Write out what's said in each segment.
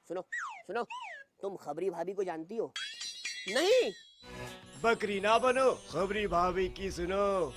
सुनो सुनो, तुम खबरी भाभी को जानती हो? नहीं। बकरी ना बनो, खबरी भाभी की सुनो।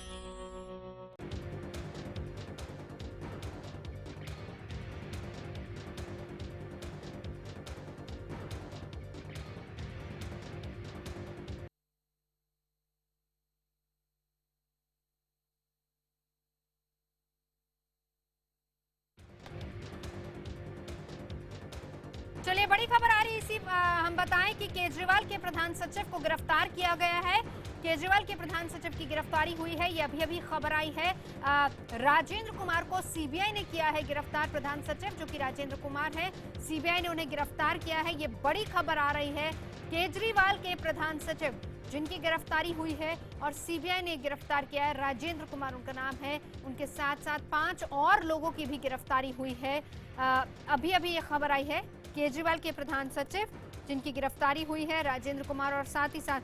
चलिए बड़ी खबर आ रही है हम बताएं कि केजरीवाल के प्रधान सचिव को गिरफ्तार किया गया है। केजरीवाल के प्रधान सचिव की गिरफ्तारी हुई है, ये अभी अभी खबर आई है। राजेंद्र कुमार को सीबीआई ने किया है गिरफ्तार। प्रधान सचिव जो कि राजेंद्र कुमार है, सीबीआई ने उन्हें गिरफ्तार किया है। ये बड़ी खबर आ रही है। केजरीवाल के प्रधान सचिव जिनकी गिरफ्तारी हुई है और सीबीआई ने गिरफ्तार किया है, राजेंद्र कुमार उनका नाम है। उनके साथ साथ 5 और लोगों की भी गिरफ्तारी हुई है। अभी अभी ये खबर आई है, केजरीवाल के प्रधान सचिव जिनकी गिरफ्तारी हुई है, राजेंद्र कुमार, और साथ ही साथ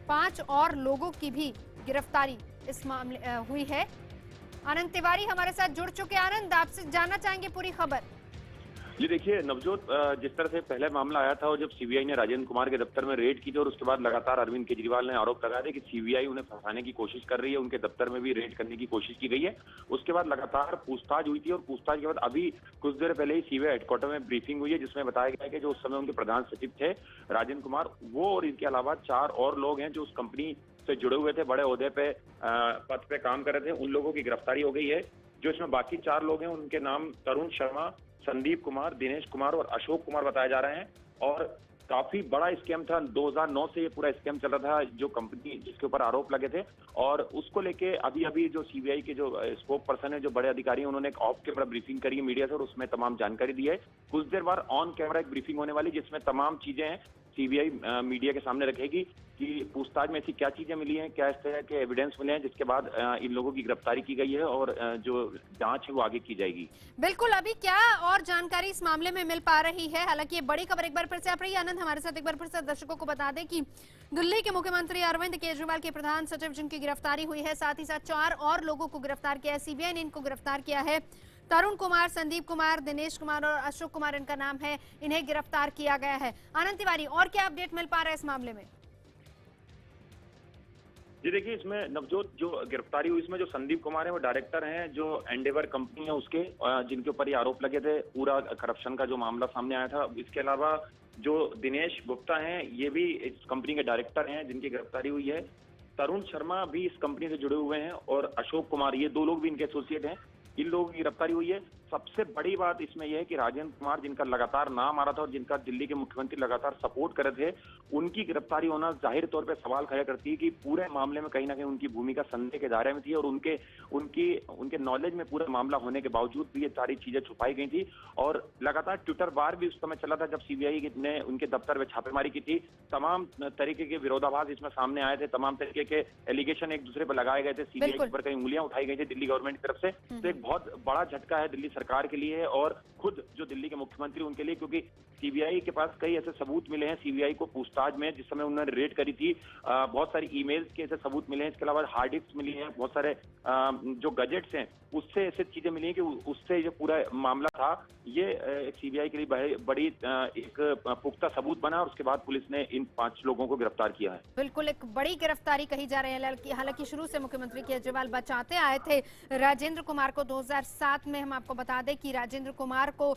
5 और लोगों की भी गिरफ्तारी इस मामले हुई है। आनंद तिवारी हमारे साथ जुड़ चुके। आनंद, आपसे जानना चाहेंगे पूरी खबर। जी देखिए नवजोत, जिस तरह से पहले मामला आया था और जब सीबीआई ने राजेंद्र कुमार के दफ्तर में रेड की थी और उसके बाद लगातार अरविंद केजरीवाल ने आरोप लगाया था कि सीबीआई उन्हें फंसाने की कोशिश कर रही है, उनके दफ्तर में भी रेड करने की कोशिश की गई है। उसके बाद लगातार पूछताछ हुई थी और पूछताछ के बाद अभी कुछ देर पहले ही सीबीआई हेडक्वार्टर में ब्रीफिंग हुई है, जिसमें बताया गया है कि जो उस समय उनके प्रधान सचिव थे राजेंद्र कुमार, वो और इनके अलावा 4 और लोग हैं जो उस कंपनी से जुड़े हुए थे, बड़े ओहदे पे पद पे काम कर रहे थे, उन लोगों की गिरफ्तारी हो गई है। जो इसमें बाकी 4 लोग हैं उनके नाम तरुण शर्मा, संदीप कुमार, दिनेश कुमार और अशोक कुमार बताए जा रहे हैं। और काफी बड़ा स्कैम था, 2009 से ये पूरा स्कैम चल रहा था, जो कंपनी जिसके ऊपर आरोप लगे थे। और उसको लेके अभी अभी जो सीबीआई के जो स्पोक पर्सन है, जो बड़े अधिकारी हैं, उन्होंने एक ऑफ कैमरा ब्रीफिंग करी है मीडिया से और उसमें तमाम जानकारी दी है। कुछ देर बाद ऑन कैमरा एक ब्रीफिंग होने वाली, जिसमें तमाम चीजें हैं सीबीआई मीडिया के सामने रखेगी कि पूछताछ में ऐसी क्या चीजें मिली हैं, क्या इस तरह के एविडेंस मिले हैं, जिसके बाद इन लोगों की गिरफ्तारी की गई है और जो जांच है वो आगे की जाएगी। बिल्कुल, अभी क्या और जानकारी इस मामले में मिल पा रही है? हालांकि ये बड़ी खबर एक बार फिर से आप रही है। आनंद, हमारे साथ एक बार फिर से दर्शकों को बता दें कि दिल्ली के मुख्यमंत्री अरविंद केजरीवाल के प्रधान सचिव जिनकी गिरफ्तारी हुई है, साथ ही साथ 4 और लोगों को गिरफ्तार किया है। सीबीआई ने इनको गिरफ्तार किया है। तरुण कुमार, संदीप कुमार, दिनेश कुमार और अशोक कुमार इनका नाम है। इन्हें गिरफ्तार किया गया है। आनंद तिवारी, और क्या अपडेट मिल पा रहा है इस मामले में? जी देखिए, इसमें नवजोत जो गिरफ्तारी हुई, इसमें जो संदीप कुमार है वो डायरेक्टर हैं जो एंडेवर कंपनी है उसके, जिनके ऊपर ये आरोप लगे थे, पूरा करप्शन का जो मामला सामने आया था। इसके अलावा जो दिनेश गुप्ता हैं, ये भी इस कंपनी के डायरेक्टर हैं जिनकी गिरफ्तारी हुई है। तरुण शर्मा भी इस कंपनी से जुड़े हुए हैं और अशोक कुमार, ये 2 लोग भी इनके एसोसिएट हैं। इन लोगों की गिरफ्तारी हुई है। सबसे बड़ी बात इसमें यह है कि राजेंद्र कुमार, जिनका लगातार नाम आ रहा था और जिनका दिल्ली के मुख्यमंत्री लगातार सपोर्ट कर रहे थे, उनकी गिरफ्तारी होना जाहिर तौर पे सवाल खड़ा करती है कि पूरे मामले में कहीं ना कहीं उनकी भूमिका संदेह के दायरे में थी और उनके नॉलेज में पूरा मामला होने के बावजूद भी ये सारी चीजें छुपाई गई थी। और लगातार ट्विटर वार भी उस समय चला था जब सीबीआई ने उनके दफ्तर में छापेमारी की थी। तमाम तरीके के विरोधाभास इसमें सामने आए थे, तमाम तरीके के एलिगेशन एक दूसरे पर लगाए गए थे, सीबीआई के ऊपर कई उंगलियां उठाई गई थी दिल्ली गवर्नमेंट की तरफ से। तो एक बहुत बड़ा झटका है दिल्ली सरकार के लिए और खुद जो दिल्ली के मुख्यमंत्री उनके लिए, क्योंकि सीबीआई के पास कई ऐसे सबूत मिले हैं। सीबीआई को पूछताछ में जिस समय उन्होंने रेड करी थी, बहुत सारी ईमेल्स के ऐसे सबूत मिले हैं। इसके अलावा हार्ड डिस्क मिली है, बहुत सारे जो गजेट्स हैं उससे ऐसे चीजें मिली हैं कि उससे जो पूरा मामला था ये सीबीआई के लिए बड़ी एक पुख्ता सबूत बना और उसके बाद पुलिस ने इन 5 लोगों को गिरफ्तार किया है। बिल्कुल, एक बड़ी गिरफ्तारी कही जा रही है। हालांकि शुरू से मुख्यमंत्री केजरीवाल बचाते आए थे राजेंद्र कुमार को। 2007 में हम आपको बता दें कि राजेंद्र कुमार को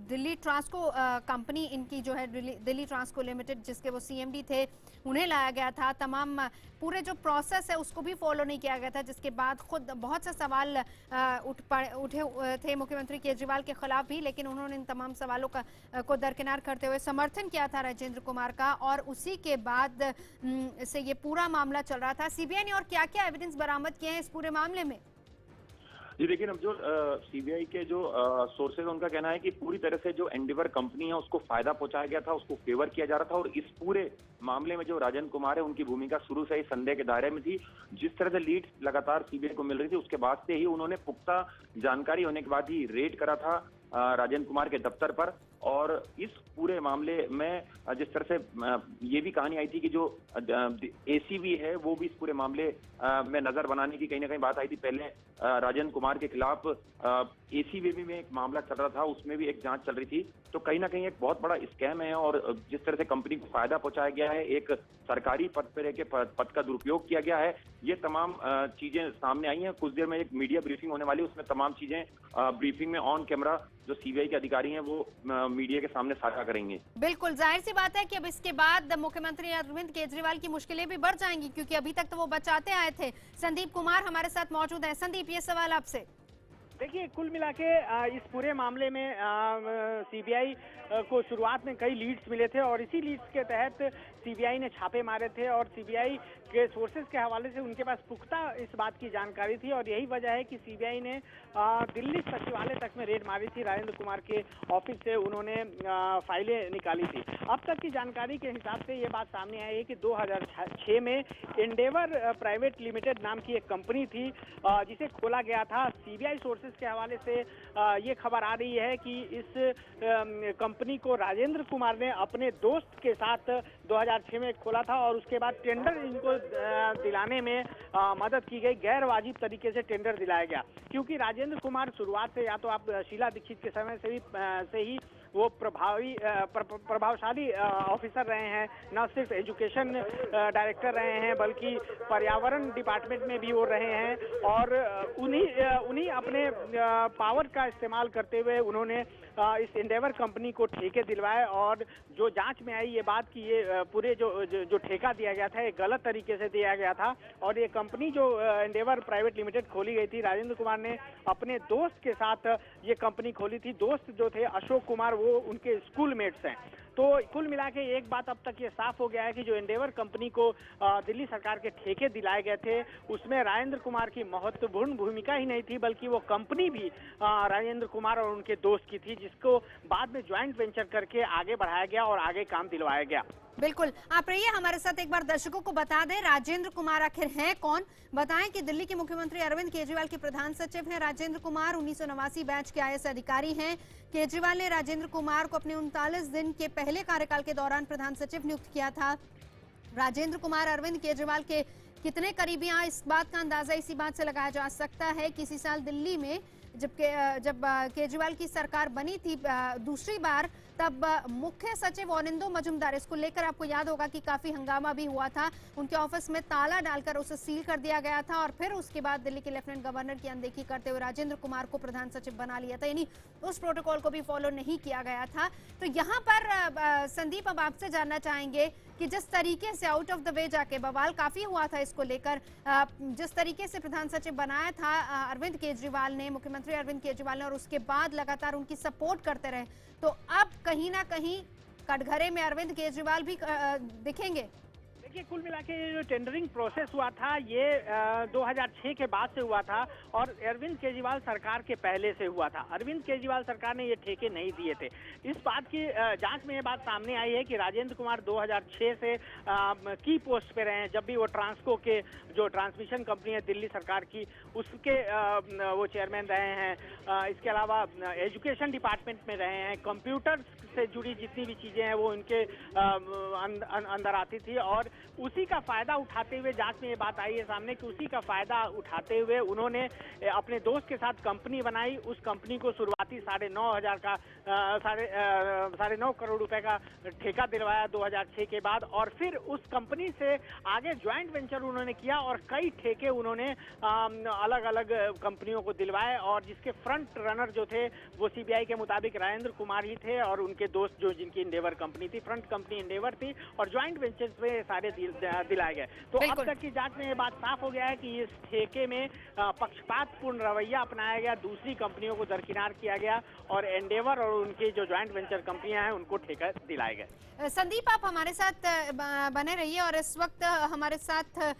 दिल्ली ट्रांसको कंपनी इनकी जो है दिल्ली ट्रांसको लिमिटेड, जिसके वो सीएमडी थे, उन्हें लाया गया था। तमाम पूरे जो प्रोसेस है उसको भी फॉलो नहीं किया गया था, जिसके बाद खुद बहुत से सवाल उठे थे मुख्यमंत्री केजरीवाल के खिलाफ भी, लेकिन उन्होंने इन तमाम सवालों को दरकिनार करते हुए समर्थन किया था राजेंद्र कुमार का। और उसी के बाद से ये पूरा मामला चल रहा था। सीबीआई ने और क्या क्या एविडेंस बरामद किए हैं इस पूरे मामले में? जी देखिए जो सीबीआई के जो सोर्सेज, उनका कहना है कि पूरी तरह से जो एंडेवर कंपनी है उसको फायदा पहुंचाया गया था, उसको फेवर किया जा रहा था। और इस पूरे मामले में जो राजेंद्र कुमार है उनकी भूमिका शुरू से ही संदेह के दायरे में थी। जिस तरह से लीड लगातार सीबीआई को मिल रही थी, उसके बाद से ही उन्होंने पुख्ता जानकारी होने के बाद ही रेड करा था। राजेंद्र कुमार के दफ्तर पर। और इस पूरे मामले में जिस तरह से ये भी कहानी आई थी कि जो एसीबी है वो भी इस पूरे मामले में नजर बनाने की कहीं ना कहीं बात आई थी। पहले राजेंद्र कुमार के खिलाफ एसीबी में एक मामला चल रहा था, उसमें भी एक जांच चल रही थी। तो कहीं ना कहीं एक बहुत बड़ा स्कैम है और जिस तरह से कंपनी को फायदा पहुंचाया गया है, एक सरकारी पद पर के पद का दुरुपयोग किया गया है, ये तमाम चीजें सामने आई हैं। कुछ देर में एक मीडिया ब्रीफिंग होने वाली है, उसमें तमाम चीजें ब्रीफिंग में ऑन कैमरा जो सीबीआई के अधिकारी हैं वो मीडिया के सामने साझा करेंगे। बिल्कुल, जाहिर सी बात है कि अब इसके बाद मुख्यमंत्री अरविंद केजरीवाल की मुश्किलें भी बढ़ जाएंगी, क्योंकि अभी तक तो वो बचाते आए थे। संदीप कुमार हमारे साथ मौजूद है। संदीप, ये सवाल आपसे। देखिए, कुल मिला के इस पूरे मामले में सीबीआई को शुरुआत में कई लीड्स मिले थे और इसी लीड्स के तहत सीबीआई ने छापे मारे थे और सीबीआई के सोर्सेज के हवाले से उनके पास पुख्ता इस बात की जानकारी थी और यही वजह है कि सीबीआई ने दिल्ली सचिवालय तक में रेड मारी थी। राजेंद्र कुमार के ऑफिस से उन्होंने फाइलें निकाली थी। अब तक की जानकारी के हिसाब से ये बात सामने आई है कि 2006 में एंडेवर प्राइवेट लिमिटेड नाम की एक कंपनी थी जिसे खोला गया था। सीबीआई सोर्सेज के हवाले से ये खबर आ रही है कि इस कंपनी को राजेंद्र कुमार ने अपने दोस्त के साथ 2006 में खोला था और उसके बाद टेंडर इनको दिलाने में मदद की गई। गैर वाजिब तरीके से टेंडर दिलाया गया, क्योंकि राजेंद्र कुमार शुरुआत से, या तो आप शीला दीक्षित के समय से ही वो प्रभावशाली ऑफिसर रहे हैं, न सिर्फ एजुकेशन डायरेक्टर रहे हैं बल्कि पर्यावरण डिपार्टमेंट में भी वो रहे हैं और उन्हीं अपने पावर का इस्तेमाल करते हुए उन्होंने इस एंडेवर कंपनी को ठेके दिलवाए। और जो जांच में आई ये बात कि ये पूरे जो ठेका दिया गया था ये गलत तरीके से दिया गया था और ये कंपनी जो एंडेवर प्राइवेट लिमिटेड खोली गई थी, राजेंद्र कुमार ने अपने दोस्त के साथ ये कंपनी खोली थी। दोस्त जो थे अशोक कुमार, वो उनके स्कूलमेट्स हैं। तो कुल मिला के एक बात अब तक ये साफ हो गया है कि जो एंडेवर कंपनी को दिल्ली सरकार के ठेके दिलाए गए थे उसमें राजेंद्र कुमार की महत्वपूर्ण भूमिका ही नहीं थी, बल्कि वो कंपनी भी राजेंद्र कुमार और उनके दोस्त की थी, जिसको बाद में ज्वाइंट वेंचर करके आगे बढ़ाया गया और आगे काम दिलवाया गया। बिल्कुल, आप रहिए हमारे साथ। एक बार दर्शकों को बता दें राजेंद्र कुमार आखिर हैं कौन। बताएं कि दिल्ली के मुख्यमंत्री अरविंद केजरीवाल के प्रधान सचिव हैं राजेंद्र कुमार। 1989 बैच के आईएएस अधिकारी हैं। केजरीवाल ने राजेंद्र कुमार को अपने 39 दिन के पहले कार्यकाल के दौरान प्रधान सचिव नियुक्त किया था। राजेंद्र कुमार अरविंद केजरीवाल के कितने करीबी हैं, इस बात का अंदाजा इसी बात से लगाया जा सकता है कि इसी साल दिल्ली में जब केजरीवाल की सरकार बनी थी दूसरी बार, तब मुख्य सचिव अनिंदो मजुमदार, इसको लेकर आपको याद होगा कि काफी हंगामा भी हुआ था। उनके ऑफिस में ताला डालकर उसे सील कर दिया गया था और फिर उसके बाद दिल्ली के लेफ्टिनेंट गवर्नर की अनदेखी करते हुए राजेंद्र कुमार को प्रधान सचिव बना लिया था, यानी उस प्रोटोकॉल को भी फॉलो नहीं किया गया था। तो यहाँ पर संदीप, अब आपसे जानना चाहेंगे कि जिस तरीके से आउट ऑफ द वे जाके बवाल काफी हुआ था इसको लेकर, जिस तरीके से प्रधान सचिव बनाया था अरविंद केजरीवाल ने, मुख्यमंत्री अरविंद केजरीवाल ने, और उसके बाद लगातार उनकी सपोर्ट करते रहे, तो अब कहीं ना कहीं कटघरे में अरविंद केजरीवाल भी दिखेंगे। देखिए, कुल मिला के ये जो टेंडरिंग प्रोसेस हुआ था ये 2006 के बाद से हुआ था और अरविंद केजरीवाल सरकार के पहले से हुआ था। अरविंद केजरीवाल सरकार ने ये ठेके नहीं दिए थे। इस बात की जांच में ये बात सामने आई है कि राजेंद्र कुमार 2006 से की पोस्ट पे रहे हैं। जब भी वो ट्रांसको के जो ट्रांसमिशन कंपनी है दिल्ली सरकार की, उसके वो चेयरमैन रहे हैं। इसके अलावा एजुकेशन डिपार्टमेंट में रहे हैं। कंप्यूटर से जुड़ी जितनी भी चीजें हैं वो उनके अंदर आती थी और उसी का फायदा उठाते हुए जांच में ये बात आई है सामने कि उसी का फायदा उठाते हुए उन्होंने अपने दोस्त के साथ कंपनी बनाई। उस कंपनी को शुरुआती 9.5 करोड़ रुपए का ठेका दिलवाया 2006 के बाद और फिर उस कंपनी से आगे ज्वाइंट वेंचर उन्होंने किया और कई ठेके उन्होंने अलग अलग कंपनियों को दिलवाए और जिसके फ्रंट रनर जो थे वो सीबीआई के मुताबिक राजेंद्र कुमार ही थे और उनके दोस्त जो जिनकी एंडेवर कंपनी थी, फ्रंट कंपनी एंडेवर थी और ज्वाइंट वेंचर्स में सारे दिलाए गए। तो अब तक की जांच में ये बात साफ हो गया है कि इस ठेके में पक्षपातपूर्ण रवैया अपनाया गया, दूसरी कंपनियों को दरकिनार किया गया और एंडेवर और उनकी जो ज्वाइंट वेंचर कंपनियां हैं उनको ठेका दिलाए गए। संदीप, आप हमारे साथ बने रहिए और इस वक्त हमारे साथ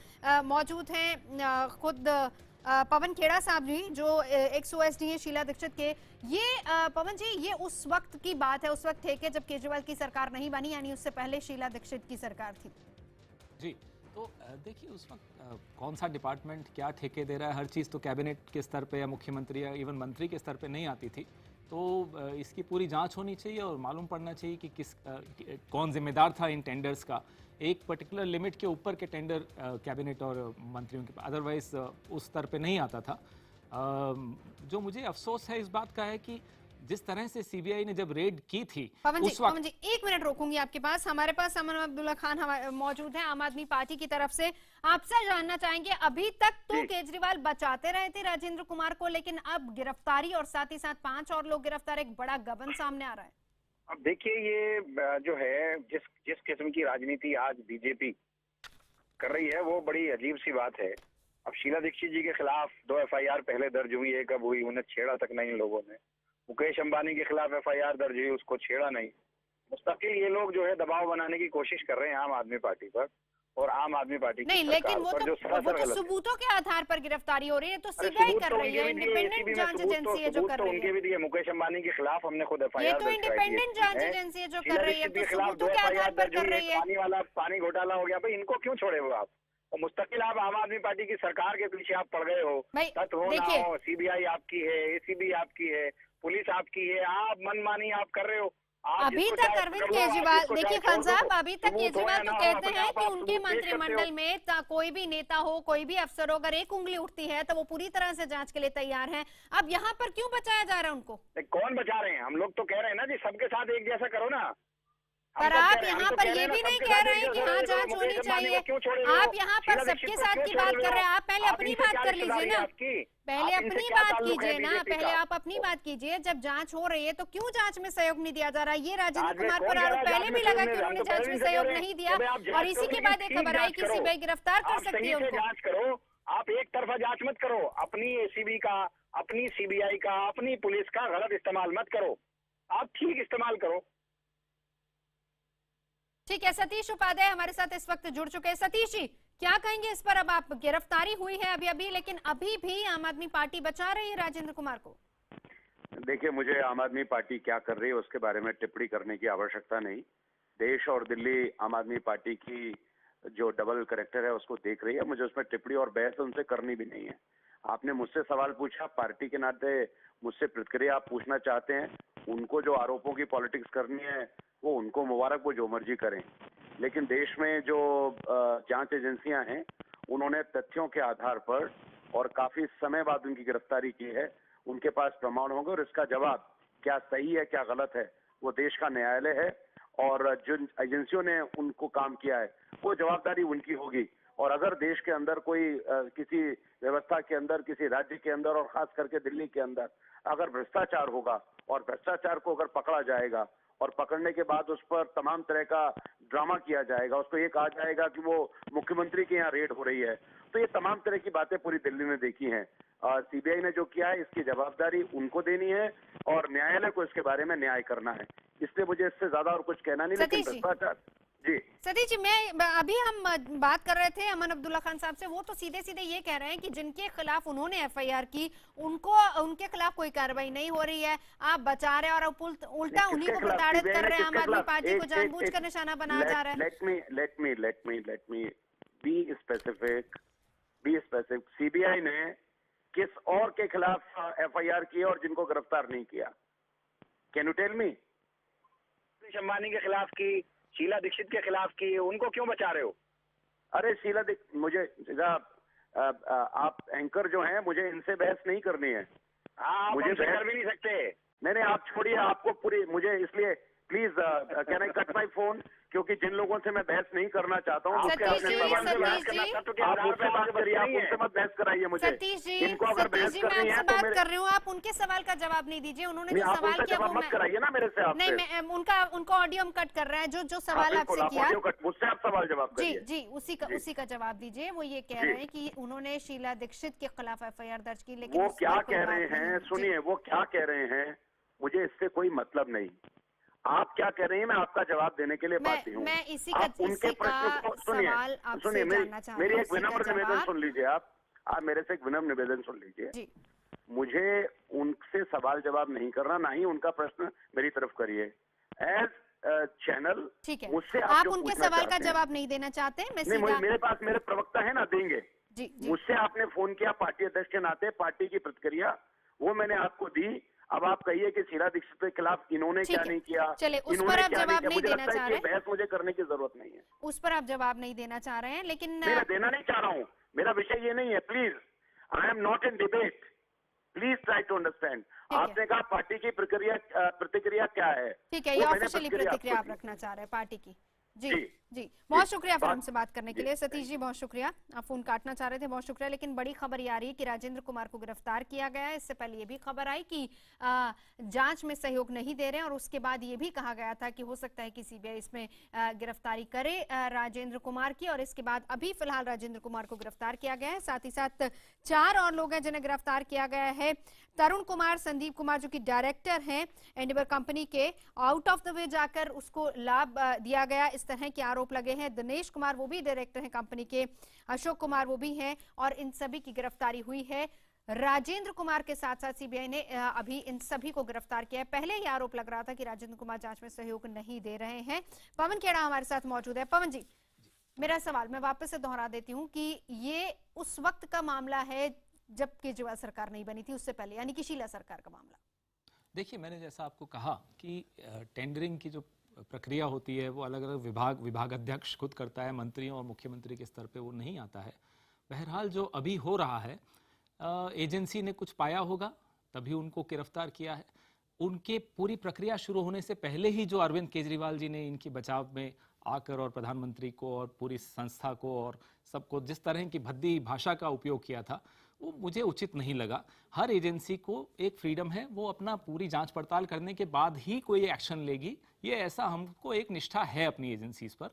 मौजूद हैं खुद पवन खेड़ा साहब जी, जो एक्स-ओएसडी है शीला दीक्षित के। ये पवन जी, ये उस वक्त की बात है, उस वक्त ठेके जब केजरीवाल की सरकार नहीं बनी, यानी उससे पहले शीला दीक्षित की सरकार थी। जी, तो देखिए उस वक्त कौन सा डिपार्टमेंट क्या ठेके दे रहा है, हर चीज़ तो कैबिनेट के स्तर पे या मुख्यमंत्री या इवन मंत्री के स्तर पे नहीं आती थी। तो इसकी पूरी जांच होनी चाहिए और मालूम पड़ना चाहिए कि कौन जिम्मेदार था इन टेंडर्स का। एक पर्टिकुलर लिमिट के ऊपर के टेंडर कैबिनेट और मंत्रियों के, अदरवाइज उस स्तर पे नहीं आता था। जो मुझे अफसोस है इस बात का है कि जिस तरह से सीबीआई ने जब रेड की थी पवन उस जी 1 मिनट रोकूंगी आपके पास। हमारे पास अमन अब्दुल्ला खान मौजूद हैं आम आदमी पार्टी की तरफ से। आपसे जानना चाहेंगे, अभी तक तो केजरीवाल बचाते रहे थे राजेंद्र कुमार को, लेकिन अब गिरफ्तारी और साथ ही साथ 5 और लोग गिरफ्तार, एक बड़ा गबन सामने आ रहा है। अब देखिए, ये जो है जिस किस्म की राजनीति आज बीजेपी कर रही है वो बड़ी अजीब सी बात है। अब शीला दीक्षित जी के खिलाफ 2 FIR पहले दर्ज हुई है, कब हुई, उन्हें छेड़ा तक नहीं इन लोगों ने। मुकेश अंबानी के खिलाफ FIR दर्ज हुई, उसको छेड़ा नहीं। मुस्तकिल ये लोग जो है दबाव बनाने की कोशिश कर रहे हैं आम आदमी पार्टी पर और आम आदमी पार्टी नहीं, लेकिन वो तो सबूतों के आधार पर गिरफ्तारी हो रही है, तो सीबीआई कर रही है, इंडिपेंडेंट जांच एजेंसी है जो कर रही है। उनके भी दिए, मुकेश अंबानी के खिलाफ हमने खुद FIR ये तो इंडिपेंडेंट जांच एजेंसी है जो कर रही है, तो सबूतों के आधार पर कर रही है। पानी घोटाला हो गया भाई, इनको क्यों छोड़े हो आप? और मुस्तकिल आप आम आदमी पार्टी की सरकार के पीछे आप पड़ गए हो। तत्व हो ना हो, सीबीआई आपकी है, ACB आपकी है, पुलिस आपकी है, आप मनमानी आप कर रहे हो। अभी तक अरविंद केजरीवाल, देखिए खान साहब, अभी तक केजरीवाल तो कहते हैं कि उनके मंत्रिमंडल में कोई भी नेता हो, कोई भी अफसर हो, अगर एक उंगली उठती है तो वो पूरी तरह से जांच के लिए तैयार हैं। अब यहाँ पर क्यों बचाया जा रहा है उनको? कौन बचा रहे हैं? हम लोग तो कह रहे हैं ना जी, सबके साथ एक जैसा करो ना। पर आप यहाँ पर ये भी नहीं कह रहे हैं कि हाँ जांच होनी चाहिए। आप यहाँ पर सबके साथ की बात कर रहे हैं, आप पहले अपनी बात कर लीजिए ना, पहले अपनी बात कीजिए ना, पहले आप अपनी बात कीजिए। जब जांच हो रही है तो क्यों जांच में सहयोग नहीं दिया जा रहा? ये राजेंद्र कुमार पर आरोप पहले भी लगा कि उन्होंने जांच में सहयोग नहीं दिया, और इसी के बाद एक खबर आई कि सीबीआई गिरफ्तार कर सकती है उनको। जांच करो, आप एक तरफा जांच मत करो। अपनी ACB का, अपनी CBI का, अपनी पुलिस का गलत इस्तेमाल मत करो, आप ठीक इस्तेमाल करो। ठीक है, सतीश उपाध्याय हमारे साथ इस वक्त जुड़ चुके हैं। सतीश जी, क्या कहेंगे इस पर? अब आप, गिरफ्तारी हुई है अभी, लेकिन अभी भी आम आदमी पार्टी बचा रही है राजेंद्र कुमार को। देखिए, मुझे आम आदमी पार्टी क्या कर रही है उसके बारे में टिप्पणी करने की आवश्यकता नहीं। देश और दिल्ली आम आदमी पार्टी की जो डबल करेक्टर है उसको देख रही है। मुझे उसमें टिप्पणी और बहस उनसे करनी भी नहीं है। आपने मुझसे सवाल पूछा, पार्टी के नाते मुझसे प्रतिक्रिया आप पूछना चाहते हैं। उनको जो आरोपों की पॉलिटिक्स करनी है वो उनको मुबारक, वो जो मर्जी करें। लेकिन देश में जो जांच एजेंसियां हैं उन्होंने तथ्यों के आधार पर और काफी समय बाद उनकी गिरफ्तारी की है। उनके पास प्रमाण होंगे और इसका जवाब क्या सही है क्या गलत है वो देश का न्यायालय है, और जिन एजेंसियों ने उनको काम किया है वो जवाबदारी उनकी होगी। और अगर देश के अंदर कोई किसी व्यवस्था के अंदर, किसी राज्य के अंदर और खास करके दिल्ली के अंदर अगर भ्रष्टाचार होगा और भ्रष्टाचार को अगर पकड़ा जाएगा और पकड़ने के बाद उस पर तमाम तरह का ड्रामा किया जाएगा, उसको ये कहा जाएगा कि वो मुख्यमंत्री के यहाँ रेड हो रही है, तो ये तमाम तरह की बातें पूरी दिल्ली ने देखी हैं। और सीबीआई ने जो किया है इसकी जवाबदारी उनको देनी है और न्यायालय को इसके बारे में न्याय करना है। इसलिए मुझे इससे ज्यादा और कुछ कहना नहीं। लेकिन भ्रष्टाचार, जी सतीश जी, मैं अभी हम बात कर रहे थे अमन अब्दुल्ला खान साहब से, वो तो सीधे सीधे ये कह रहे हैं कि जिनके खिलाफ उन्होंने FIR की उनके खिलाफ कोई कार्रवाई नहीं हो रही है, आप बचा रहे और उल्टा उन्हीं को प्रताड़ित कर रहे हैं। आम आदमी पार्टी को जानबूझकर निशाना बनाया जा रहा है। Let me be specific. CBI ने किस और के खिलाफ FIR की और जिनको गिरफ्तार नहीं किया? Can you tell me? Ambani के खिलाफ की, शीला दीक्षित के खिलाफ की, उनको क्यों बचा रहे हो? अरे शीला दीक्षित, मुझे आप एंकर जो हैं, मुझे इनसे बहस नहीं करनी है। हाँ, मुझे कर भी नहीं सकते। नहीं, आप छोड़िए, आपको पूरी, मुझे इसलिए please can I cut my phone, क्योंकि जिन लोगों से मैं बहस नहीं करना चाहता हूँ उसके आपने सवाल से बहस करना, आप मुझसे बात करिए, आप उनसे मत बहस कराइए मुझे। इनको अगर बहस करनी है तो बात कर रही हूँ, आप उनके सवाल का जवाब नहीं दीजिए। उन्होंने जो सवाल किया वो मत कराइए ना मेरे से। आप नहीं, मैं उनका ऑडियो हम कट कर रहे हैं। जो सवाल आपसे किया, मुझसे आप सवाल जवाब करिए। जी, उसी का जवाब दीजिए। वो ये कह रहे हैं कि उन्होंने शीला दीक्षित के खिलाफ FIR दर्ज की, लेकिन वो क्या कह रहे हैं, सुनिए वो क्या कह रहे हैं, मुझे इससे कोई मतलब नहीं। आप क्या कह रही हैं, मैं आपका जवाब देने के लिए बात हूँ। मैं इसी का सवाल आपसे जानना चाहती हूँ। मेरी एक विनम्र निवेदन सुन लीजिए। आप मेरे से एक विनम्र निवेदन सुन लीजिए। मुझे उनसे सवाल जवाब नहीं करना, ना ही उनका प्रश्न मेरी तरफ करिए। एज चैनल, ठीक है, मुझसे आप उनके सवाल का जवाब नहीं देना चाहते? मेरे पास मेरे प्रवक्ता है ना, देंगे। मुझसे आपने फोन किया पार्टी अध्यक्ष के नाते, पार्टी की प्रतिक्रिया वो मैंने आपको दी। अब आप कहिए कि शीला दीक्षित के खिलाफ इन्होंने ठीक क्या है। नहीं किया, चलिए, उस इन्होंने पर आप क्या जवाब किया, नहीं मुझे देना लगता चाह है कि रहे। बहस मुझे करने की जरूरत नहीं है। उस पर आप जवाब नहीं देना चाह रहे हैं, लेकिन मैं देना नहीं चाह रहा हूँ, मेरा विषय ये नहीं है। Please, I am not in debate, please try to understand. है। आपने कहा पार्टी की प्रतिक्रिया क्या है, ठीक है, ये वो मैंने ऑफिशियली प्रतिक्रिया आप रखना चाह रहे हैं पार्टी की। जी जी। जी, बहुत शुक्रिया फोरम बात- से बात करने के लिए। सतीश जी बहुत शुक्रिया, आप फोन काटना चाह रहे थे, बहुत शुक्रिया। लेकिन बड़ी खबर ये आ रही है कि राजेंद्र कुमार को गिरफ्तार किया गया है। इससे पहले ये भी खबर आई कि जांच में सहयोग नहीं दे रहे हैं, और उसके बाद ये भी कहा गया था कि हो सकता है कि सीबीआई इसमें गिरफ्तारी करे राजेंद्र कुमार की। और इसके बाद अभी फिलहाल राजेंद्र कुमार को गिरफ्तार किया गया है। साथ ही साथ 4 और लोग हैं जिन्हें गिरफ्तार किया गया है। तरुण कुमार, संदीप कुमार जो कि डायरेक्टर हैं एंडेवर कंपनी के, आउट ऑफ द वे जाकर उसको लाभ दिया गया, इस तरह के आरोप लगे हैं। दिनेश कुमार वो भी डायरेक्टर हैं कंपनी के, अशोक कुमार वो भी हैं, और इन सभी की गिरफ्तारी हुई है। राजेंद्र कुमार के साथ साथ सीबीआई ने अभी इन सभी को गिरफ्तार किया है। पहले ही आरोप लग रहा था कि राजेंद्र कुमार जांच में सहयोग नहीं दे रहे हैं। पवन खेड़ा हमारे साथ मौजूद है। पवन जी, मेरा सवाल मैं वापस से दोहरा देती हूँ कि ये उस वक्त का मामला है जब केजरीवाल सरकार नहीं बनी थी, उससे पहले, यानी कि शीला सरकार का मामला। देखिए, मैंने जैसा आपको कहा कि टेंडरिंग की जो प्रक्रिया होती है वो अलग अलग विभागाध्यक्ष खुद करता है, मंत्रियों और मुख्यमंत्री के स्तर पे वो नहीं आता है। बहरहाल जो अभी हो रहा है, एजेंसी ने कुछ पाया होगा तभी उनको गिरफ्तार किया है। उनके पूरी प्रक्रिया शुरू होने से पहले ही जो अरविंद केजरीवाल जी ने इनकी बचाव में आकर और प्रधानमंत्री को और पूरी संस्था को और सबको जिस तरह की भद्दी भाषा का उपयोग किया था, वो मुझे उचित नहीं लगा। हर एजेंसी को एक फ्रीडम है, वो अपना पूरी जांच पड़ताल करने के बाद ही कोई एक्शन लेगी, ये ऐसा हमको एक निष्ठा है अपनी एजेंसीज पर।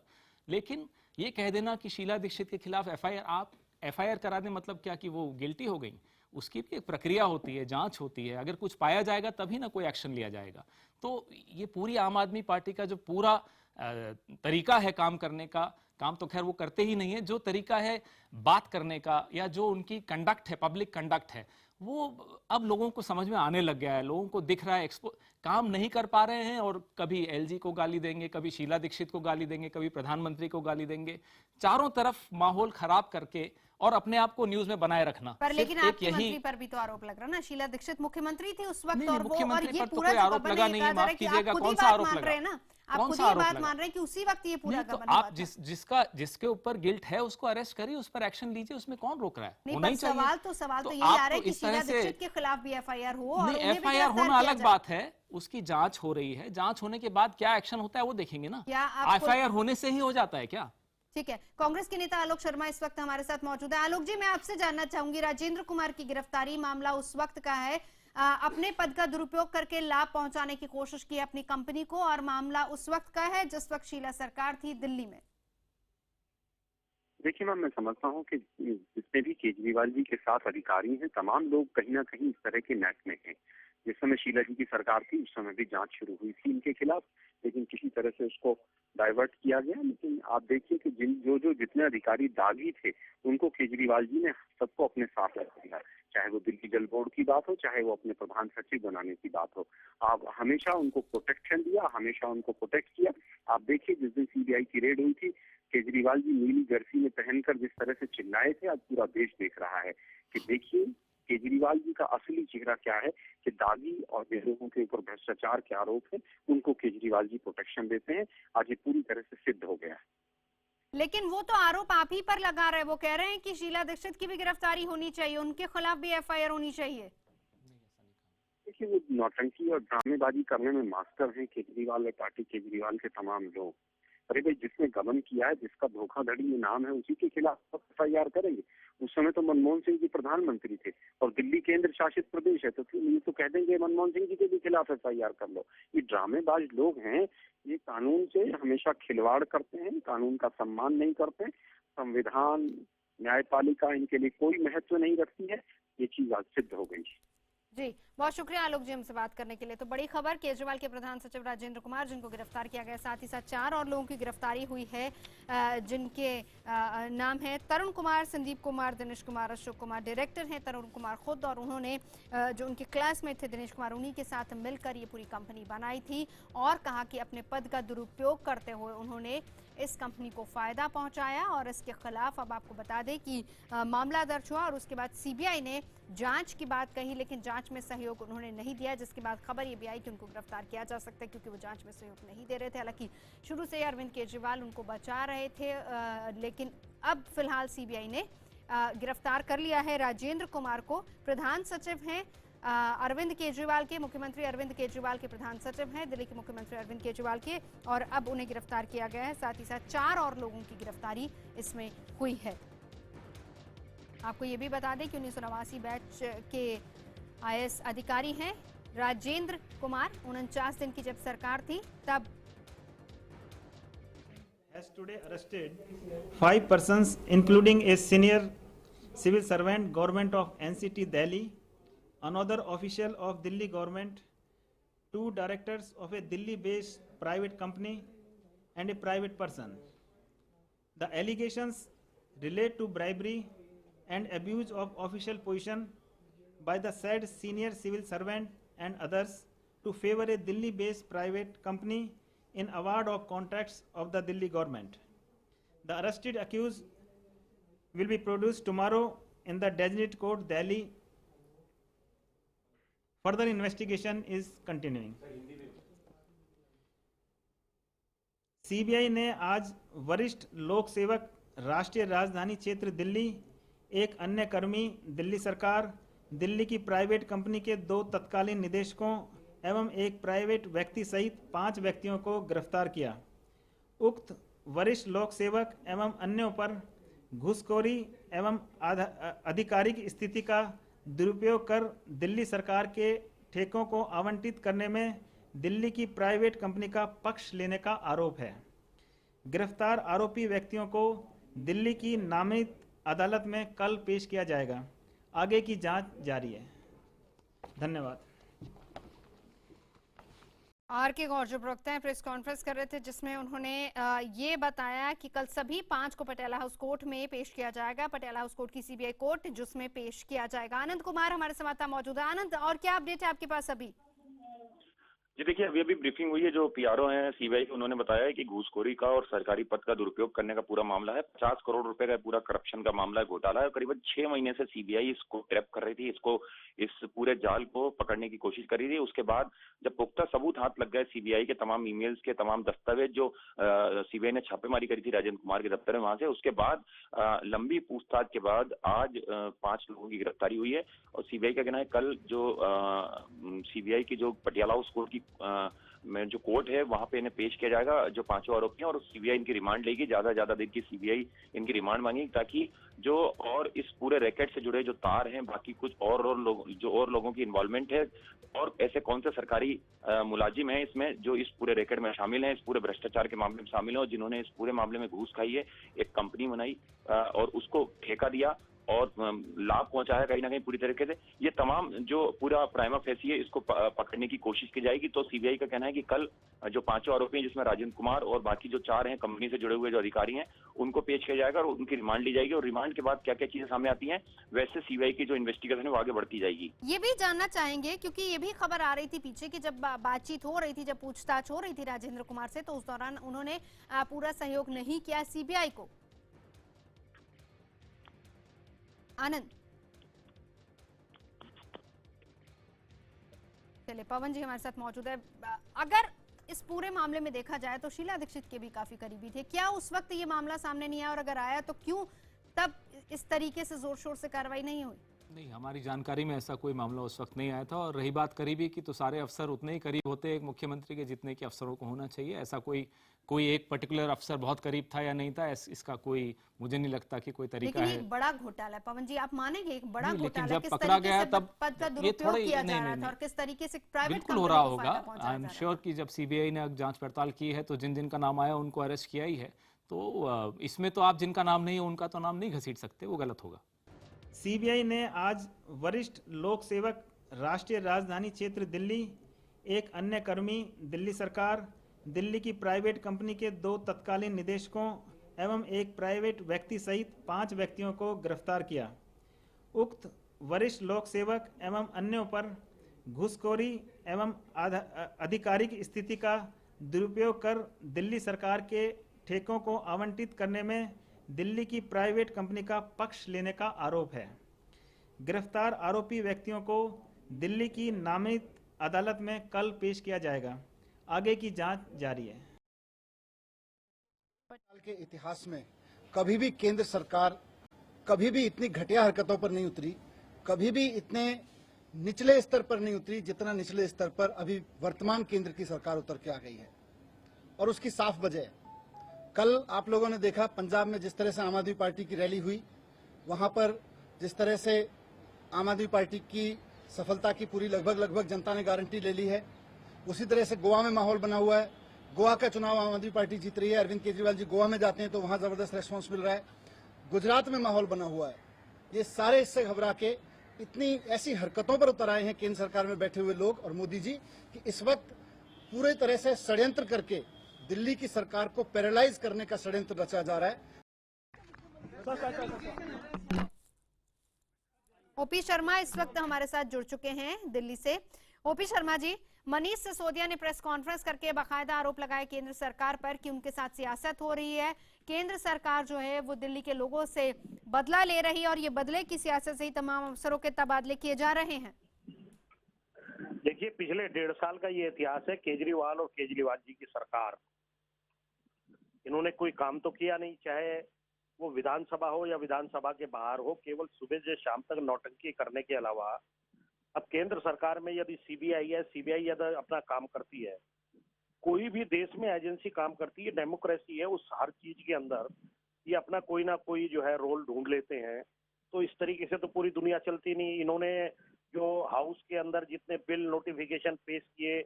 लेकिन ये कह देना कि शीला दीक्षित के खिलाफ एफआईआर करा दें, मतलब क्या कि वो गिल्टी हो गई? उसकी भी एक प्रक्रिया होती है, जांच होती है, अगर कुछ पाया जाएगा तभी ना कोई एक्शन लिया जाएगा। तो ये पूरी आम आदमी पार्टी का जो पूरा तरीका है काम करने का, काम तो खैर वो करते ही नहीं है, जो तरीका है बात करने का या जो उनकी कंडक्ट है, पब्लिक कंडक्ट है, वो अब लोगों को समझ में आने लग गया है। लोगों को दिख रहा है काम नहीं कर पा रहे हैं, और कभी एलजी को गाली देंगे, कभी शीला दीक्षित को गाली देंगे, कभी प्रधानमंत्री को गाली देंगे, चारों तरफ माहौल खराब करके और अपने आप को न्यूज में बनाए रखना। पर लेकिन आपके मंत्री पर भी तो आरोप लग रहा ना, शीला दीक्षित मुख्यमंत्री थी उस वक्त, नहीं, और वो, और मुख्यमंत्री ये पर तो पूरा कोई आरोप लगा नहीं है, माफ कीजिएगा, कौन सा आरोप लगा? ना आप कौन खुद सा ही आरोप बात लगा? मान रहे हैं कि उसी वक्त ये पूरा नहीं, तो गबन हुआ आप था। जिसके ऊपर गिल्ट है उसको अरेस्ट करिए, उस पर एक्शन लीजिए, उसमें कौन रोक रहा है? नहीं, होना पर ही चाहिए। सवाल तो यही आप आ रहा है तो कि इस शीला तरह से- दीक्षित के खिलाफ भी एफआईआर हो और नहीं, उन्हें भी एफआईआर गिरफ्तार होना किया अलग जाए। बात है, उसकी जांच हो रही है, जांच होने के बाद क्या एक्शन होता है वो देखेंगे ना। क्या आपको- एफआईआर होने से ही हो जाता है क्या? ठीक है, कांग्रेस के नेता आलोक शर्मा इस वक्त हमारे साथ मौजूद है। आलोक जी, मैं आपसे जानना चाहूंगी, राजेंद्र कुमार की गिरफ्तारी मामला उस वक्त का है, अपने पद का दुरुपयोग करके लाभ पहुंचाने की कोशिश की अपनी कंपनी को, और मामला उस वक्त का है जिस वक्त शीला सरकार थी दिल्ली में। देखिए मैम, मैं समझता हूँ कि जितने भी केजरीवाल जी के साथ अधिकारी हैं, तमाम लोग कहीं ना कहीं इस तरह के नेट में हैं। जिस समय शीला जी की सरकार थी उस समय भी जांच शुरू हुई थी इनके खिलाफ, लेकिन किसी तरह से उसको डाइवर्ट किया गया। लेकिन आप देखिए कि जितने अधिकारी दागी थे उनको केजरीवाल जी ने सबको अपने साथ रख दिया, चाहे वो दिल्ली जल बोर्ड की बात हो, चाहे वो अपने प्रधान सचिव बनाने की बात हो। आप हमेशा उनको प्रोटेक्शन दिया, हमेशा उनको प्रोटेक्ट किया। आप देखिए जिस दिन सीबीआई की रेड हुई थी, केजरीवाल जी नीली जर्सी में पहनकर जिस तरह से चिल्लाए थे, आज पूरा देश देख रहा है कि देखिए केजरीवाल जी का असली चेहरा क्या है, कि दागी और जिन लोगों के ऊपर भ्रष्टाचार के आरोप है उनको केजरीवाल जी प्रोटेक्शन देते हैं। आज ये पूरी तरह से सिद्ध हो गया है। लेकिन वो तो आरोप आप ही पर लगा रहे हैं, वो कह रहे हैं कि शीला दीक्षित की भी गिरफ्तारी होनी चाहिए, उनके खिलाफ भी एफआईआर होनी चाहिए। देखिए वो नौटंकी और ड्रामेबाजी करने में मास्टर हैं केजरीवाल और पार्टी केजरीवाल के तमाम लोग। अरे भाई, जिसने गबन किया है, जिसका धोखाधड़ी में नाम है, उसी के खिलाफ एफआईआर करेंगे। उस समय तो मनमोहन सिंह जी प्रधानमंत्री थे और दिल्ली केंद्र शासित प्रदेश है, तो फिर ये तो कह देंगे मनमोहन सिंह जी के भी खिलाफ एफआईआर कर लो। ये ड्रामेबाज लोग हैं, ये कानून से हमेशा खिलवाड़ करते हैं, कानून का सम्मान नहीं करते। संविधान, न्यायपालिका इनके लिए कोई महत्व नहीं रखती है। ये चीज आज सिद्ध हो गई। जी, बहुत शुक्रिया आलोक जी हमसे बात करने के लिए। तो बड़ी खबर, केजरीवाल के प्रधान सचिव राजेंद्र कुमार जिनको गिरफ्तार किया गया, साथ ही साथ 4 और लोगों की गिरफ्तारी हुई है जिनके नाम है तरुण कुमार, संदीप कुमार, दिनेश कुमार, अशोक कुमार। डायरेक्टर हैं तरुण कुमार खुद, और उन्होंने जो उनके क्लासमेट थे दिनेश कुमार, उन्हीं के साथ मिलकर ये पूरी कंपनी बनाई थी, और कहा कि अपने पद का दुरुपयोग करते हुए उन्होंने इस कंपनी को फायदा पहुंचाया और इसके खिलाफ अब आपको बता दें कि मामला दर्ज हुआ और उसके बाद सीबीआई ने जांच की बात कही, लेकिन जांच में सहयोग उन्होंने नहीं दिया, जिसके बाद खबर ये भी आई कि उनको गिरफ्तार किया जा सकता है क्योंकि वो जांच में सहयोग नहीं दे रहे थे। हालांकि शुरू से अरविंद केजरीवाल उनको बचा रहे थे, लेकिन अब फिलहाल सीबीआई ने गिरफ्तार कर लिया है राजेंद्र कुमार को। प्रधान सचिव हैं अरविंद केजरीवाल के, मुख्यमंत्री अरविंद केजरीवाल के प्रधान सचिव हैं दिल्ली के मुख्यमंत्री अरविंद केजरीवाल के, और अब उन्हें गिरफ्तार किया गया है। साथ ही साथ 4 और लोगों की गिरफ्तारी इसमें हुई है। आपको ये भी बता दें कि 1989 बैच के आईएएस अधिकारी हैं राजेंद्र कुमार। 49 दिन की जब सरकार थी तब has today arrested 5 persons including a senior civil servant government of NCT Delhi, another official of Delhi government, 2 directors of a Delhi based private company and a private person. The allegations relate to bribery and abuse of official position by the said senior civil servant and others to favor a Delhi based private company in award of contracts of the Delhi government. The arrested accused will be produced tomorrow in the designated court Delhi. Further investigation is continuing. CBI ने आज वरिष्ठ लोक सेवक राष्ट्रीय राजधानी क्षेत्र दिल्ली, एक अन्य कर्मी दिल्ली सरकार, दिल्ली की प्राइवेट कंपनी के 2 तत्कालीन निदेशकों एवं एक प्राइवेट व्यक्ति सहित 5 व्यक्तियों को गिरफ्तार किया। उक्त वरिष्ठ लोक सेवक एवं अन्यों पर घूसखोरी एवं आधिकारिक स्थिति का दुरुपयोग कर दिल्ली सरकार के ठेकों को आवंटित करने में दिल्ली की प्राइवेट कंपनी का पक्ष लेने का आरोप है। गिरफ्तार आरोपी व्यक्तियों को दिल्ली की नामित अदालत में कल पेश किया जाएगा। आगे की जांच जारी है। धन्यवाद। आर के गौर जो प्रवक्ता हैं प्रेस कॉन्फ्रेंस कर रहे थे, जिसमें उन्होंने ये बताया कि कल सभी 5 को पटियाला हाउस कोर्ट में पेश किया जाएगा। पटियाला हाउस कोर्ट की सीबीआई कोर्ट जिसमें पेश किया जाएगा। आनंद कुमार हमारे संवाददाता मौजूद है। आनंद, और क्या अपडेट है आपके पास अभी? जी देखिए, अभी ब्रीफिंग हुई है। जो पीआरओ हैं सीबीआई के, उन्होंने बताया है कि घूसखोरी का और सरकारी पद का दुरुपयोग करने का पूरा मामला है। 50 करोड़ रुपए का पूरा करप्शन का मामला है, घोटाला है। करीबन 6 महीने से सीबीआई इसको ट्रैप कर रही थी, इस पूरे जाल को पकड़ने की कोशिश कर रही थी। उसके बाद जब पुख्ता सबूत हाथ लग गए, सीबीआई के तमाम ईमेल्स के तमाम दस्तावेज जो सीबीआई ने छापेमारी करी थी राजेंद्र कुमार के दफ्तर में, वहां से उसके बाद लंबी पूछताछ के बाद आज 5 लोगों की गिरफ्तारी हुई है। और सीबीआई का कहना है कल जो सीबीआई की जो पटियाला हाउस कोर्ट की में जो कोर्ट है वहां पे इन्हें पेश किया जाएगा, जो 5 आरोपी हैं, और सीबीआई इनकी रिमांड लेगी। ज्यादा दिन की सीबीआई इनकी रिमांड मांगेगी ताकि जो और इस पूरे रैकेट से जुड़े जो तार हैं, बाकी कुछ और लोगों की इन्वॉल्वमेंट है और ऐसे कौन से सरकारी मुलाजिम हैं इसमें जो इस पूरे रैकेट में शामिल हैं, इस पूरे भ्रष्टाचार के मामले में शामिल हैं और जिन्होंने इस पूरे मामले में घूस खाई है, एक कंपनी बनाई और उसको ठेका दिया और लाभ पहुंचाया कहीं ना कहीं पूरी तरीके से। ये तमाम जो पूरा प्राइमा फेसी है, इसको पकड़ने की कोशिश की जाएगी। तो सीबीआई का कहना है कि कल जो 5 आरोपी हैं, जिसमें राजेंद्र कुमार और बाकी जो 4 हैं कंपनी से जुड़े हुए जो अधिकारी हैं, उनको पेश किया जाएगा और उनकी रिमांड ली जाएगी। और रिमांड के बाद क्या क्या चीजें सामने आती हैं, वैसे सीबीआई की जो इन्वेस्टिगेशन है वो आगे बढ़ती जाएगी। ये भी जानना चाहेंगे क्योंकि ये भी खबर आ रही थी पीछे की जब बातचीत हो रही थी, जब पूछताछ हो रही थी राजेंद्र कुमार से, तो उस दौरान उन्होंने पूरा सहयोग नहीं किया सीबीआई को। आनंद, चलिए पवन जी हमारे साथ मौजूद है। अगर इस पूरे मामले में देखा जाए तो शीला दीक्षित के भी काफी करीबी थे, क्या उस वक्त ये मामला सामने नहीं आया, और अगर आया तो क्यों तब इस तरीके से जोर शोर से कार्रवाई नहीं हुई? नहीं, हमारी जानकारी में ऐसा कोई मामला उस वक्त नहीं आया था। और रही बात करीबी की, तो सारे अफसर उतने ही करीब होते हैं एक मुख्यमंत्री के जितने के अफसरों को होना चाहिए। ऐसा कोई एक पर्टिकुलर अफसर बहुत करीब था या नहीं था, इसका कोई मुझे नहीं लगता कि कोई तरीका है। एक बड़ा घोटाला है पवन जी, आप मानेंगे एक बड़ा घोटाला, जब पकड़ा गया तब ये थोड़ा और किस तरीके से प्राइवेट बिल्कुल हो रहा होगा। आई एम श्योर कि जब सीबीआई ने जांच पड़ताल की है तो जिन का नाम आया उनको अरेस्ट किया ही है। तो इसमें तो आप जिनका नाम नहीं है उनका तो नाम नहीं घसीट सकते, वो गलत होगा। सीबीआई ने आज वरिष्ठ लोक सेवक राष्ट्रीय राजधानी क्षेत्र दिल्ली, एक अन्य कर्मी दिल्ली सरकार, दिल्ली की प्राइवेट कंपनी के 2 तत्कालीन निदेशकों एवं एक प्राइवेट व्यक्ति सहित 5 व्यक्तियों को गिरफ्तार किया। उक्त वरिष्ठ लोक सेवक एवं अन्यों पर घूसखोरी एवं आधिकारिक स्थिति का दुरुपयोग कर दिल्ली सरकार के ठेकों को आवंटित करने में दिल्ली की प्राइवेट कंपनी का पक्ष लेने का आरोप है। गिरफ्तार आरोपी व्यक्तियों को दिल्ली की नामित अदालत में कल पेश किया जाएगा। आगे की जांच जारी है। साल के इतिहास में कभी भी केंद्र सरकार कभी भी इतनी घटिया हरकतों पर नहीं उतरी, कभी भी इतने निचले स्तर पर नहीं उतरी जितना निचले स्तर पर अभी वर्तमान केंद्र की सरकार उतर के आ गई है। और उसकी साफ वजह है, कल आप लोगों ने देखा पंजाब में जिस तरह से आम आदमी पार्टी की रैली हुई, वहां पर जिस तरह से आम आदमी पार्टी की सफलता की पूरी लगभग जनता ने गारंटी ले ली है। उसी तरह से गोवा में माहौल बना हुआ है। गोवा का चुनाव आम आदमी पार्टी जीत रही है। अरविंद केजरीवाल जी गोवा में जाते हैं तो वहां जबरदस्त रेस्पॉन्स मिल रहा है। गुजरात में माहौल बना हुआ है। ये सारे इससे घबरा के इतनी ऐसी हरकतों पर उतर आए हैं केंद्र सरकार में बैठे हुए लोग और मोदी जी कि इस वक्त पूरे तरह से षड्यंत्र करके दिल्ली की सरकार को पैरालाइज करने का षड्यंत्र रचा जा रहा है। ओपी शर्मा इस वक्त हमारे साथ जुड़ चुके हैं दिल्ली से। ओपी शर्मा जी, मनीष सिसोदिया ने प्रेस कॉन्फ्रेंस करके बाकायदा आरोप लगाए केंद्र सरकार पर कि उनके साथ सियासत हो रही है। केंद्र सरकार जो है वो दिल्ली के लोगों से बदला ले रही है और ये बदले की सियासत से ही तमाम अफसरों के तबादले किए जा रहे हैं। देखिए, पिछले 1.5 साल का ये इतिहास है केजरीवाल और केजरीवाल जी की सरकार। इन्होंने कोई काम तो किया नहीं, चाहे वो विधानसभा हो या विधानसभा के बाहर हो, केवल सुबह से शाम तक नौटंकी करने के अलावा। अब केंद्र सरकार में यदि सीबीआई है, सीबीआई यदि अपना काम करती है, कोई भी देश में एजेंसी काम करती है, डेमोक्रेसी है, उस हर चीज के अंदर ये अपना कोई ना कोई जो है रोल ढूंढ लेते हैं। तो इस तरीके से तो पूरी दुनिया चलती नहीं। इन्होंने जो हाउस के अंदर जितने बिल नोटिफिकेशन पेश किए,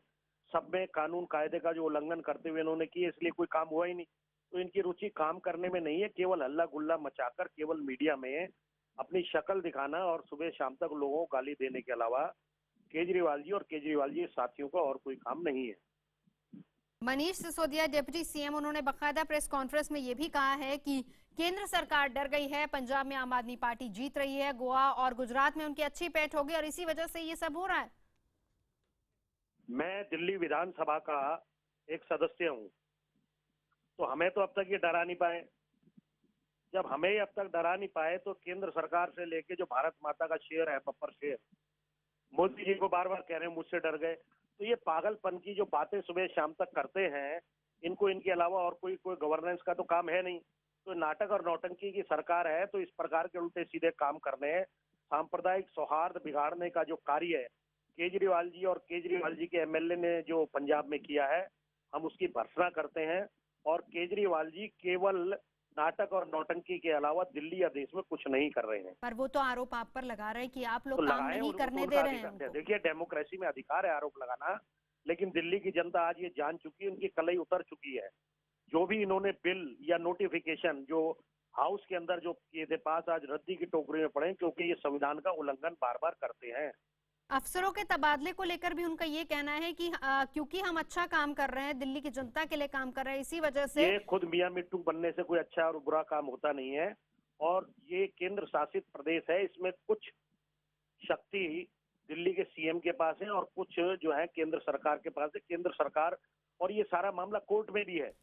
सब में कानून कायदे का जो उल्लंघन करते हुए इन्होंने किए, इसलिए कोई काम हुआ ही नहीं। तो इनकी रुचि काम करने में नहीं है, केवल हल्ला गुल्ला मचाकर केवल मीडिया में अपनी शक्ल दिखाना और सुबह शाम तक लोगों को गाली देने के अलावा केजरीवाल जी और केजरीवाल जी साथियों का और कोई काम नहीं है। मनीष सिसोदिया डिप्टी सीएम, उन्होंने बाकायदा प्रेस कॉन्फ्रेंस में ये भी कहा है कि केंद्र सरकार डर गई है। पंजाब में आम आदमी पार्टी जीत रही है, गोवा और गुजरात में उनकी अच्छी पैठ होगी और इसी वजह से ये सब हो रहा है। मैं दिल्ली विधानसभा का एक सदस्य हूँ, तो हमें तो अब तक ये डरा नहीं पाए। जब हमें अब तक डरा नहीं पाए तो केंद्र सरकार से लेके जो भारत माता का शेर है, बब्बर शेर, मोदी जी को बार बार कह रहे हैं मुझसे डर गए। तो ये पागलपन की जो बातें सुबह शाम तक करते हैं, इनको इनके अलावा और कोई गवर्नेंस का तो काम है नहीं। तो नाटक और नौटंकी की सरकार है, तो इस प्रकार के उल्टे सीधे काम करने, सांप्रदायिक सौहार्द बिगाड़ने का जो कार्य है केजरीवाल जी और केजरीवाल जी के एमएलए ने जो पंजाब में किया है, हम उसकी भर्त्सना करते हैं। और केजरीवाल जी केवल नाटक और नौटंकी के अलावा दिल्ली या देश में कुछ नहीं कर रहे हैं। पर वो तो आरोप आप पर लगा रहे हैं कि आप लोग तो काम नहीं करने दे रहे हैं। देखिए, डेमोक्रेसी में अधिकार है आरोप लगाना, लेकिन दिल्ली की जनता आज ये जान चुकी है, उनकी कलई उतर चुकी है। जो भी इन्होंने बिल या नोटिफिकेशन जो हाउस के अंदर जो किए थे पास, आज रद्दी की टोकरी में पड़े, क्योंकि ये संविधान का उल्लंघन बार बार करते हैं। अफसरों के तबादले को लेकर भी उनका ये कहना है कि क्योंकि हम अच्छा काम कर रहे हैं, दिल्ली की जनता के लिए काम कर रहे हैं, इसी वजह से। ये खुद मियां मिट्टू बनने से कोई अच्छा और बुरा काम होता नहीं है। और ये केंद्र शासित प्रदेश है, इसमें कुछ शक्ति दिल्ली के सीएम के पास है और कुछ जो है केंद्र सरकार के पास है। केंद्र सरकार, और ये सारा मामला कोर्ट में भी है।